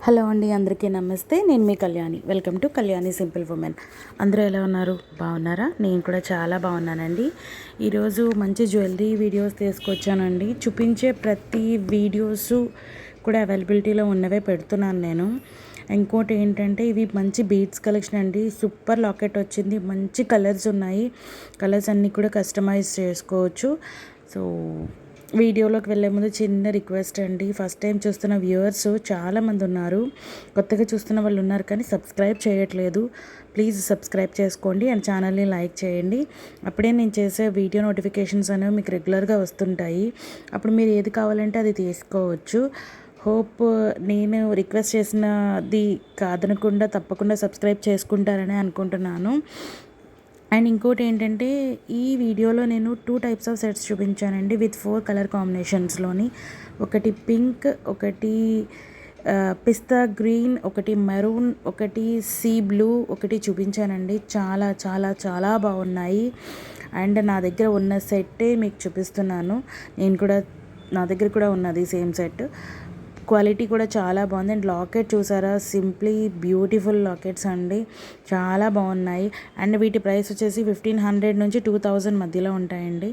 Hello అండి, అందరికీ నమస్తే. నేను మీ Kalyani. Welcome to Kalyani simple women. అందరూ ఎలా ఉన్నారు? బాగున్నారా? నేను కూడా చాలా బాగున్నానండి. ఈరోజు మంచి జ్యువెలరీ వీడియోస్ తీసుకొచ్చానండి. చూపించే ప్రతి వీడియోస్ కూడా అవైలబిలిటీలో ఉన్నవే పెడుతున్నాను నేను. ఇంకోటి ఏంటంటే, ఇవి మంచి బీడ్స్ కలెక్షన్ అండి. సూపర్ లాకెట్ వచ్చింది. మంచి కలర్స్ ఉన్నాయి. కలర్స్ అన్నీ కూడా కస్టమైజ్ చేసుకోవచ్చు. సో వీడియోలోకి వెళ్ళే ముందు చిన్న రిక్వెస్ట్ అండి. ఫస్ట్ టైం చూస్తున్న వ్యూవర్స్ చాలామంది ఉన్నారు, కొత్తగా చూస్తున్న వాళ్ళు ఉన్నారు, కానీ సబ్స్క్రైబ్ చేయట్లేదు. ప్లీజ్ సబ్స్క్రైబ్ చేసుకోండి అండ్ ఛానల్ని లైక్ చేయండి. అప్పుడే నేను చేసే వీడియో నోటిఫికేషన్స్ అనేవి మీకు రెగ్యులర్గా వస్తుంటాయి. అప్పుడు మీరు ఏది కావాలంటే అది తీసుకోవచ్చు. హోప్ నేను రిక్వెస్ట్ చేసినది కాదనకుండా తప్పకుండా సబ్స్క్రైబ్ చేసుకుంటారని అనుకుంటున్నాను. అండ్ ఇంకోటి ఏంటంటే, ఈ వీడియోలో నేను 2 టైప్స్ ఆఫ్ సెట్స్ చూపించానండి విత్ 4 కలర్ కాంబినేషన్స్లోని. ఒకటి పింక్, ఒకటి పిస్తా గ్రీన్, ఒకటి మెరూన్, ఒకటి సీ బ్లూ, ఒకటి చూపించానండి. చాలా చాలా చాలా బాగున్నాయి. అండ్ నా దగ్గర ఉన్న సెట్టే మీకు చూపిస్తున్నాను. నా దగ్గర కూడా ఉన్నది సేమ్ సెట్. క్వాలిటీ కూడా చాలా బాగుంది. అండ్ లాకెట్ చూసారా, సింప్లీ బ్యూటిఫుల్ లాకెట్స్ అండి, చాలా బాగున్నాయి. అండ్ వీటి ప్రైస్ వచ్చేసి 1500 నుంచి 2000 మధ్యలో ఉంటాయండి.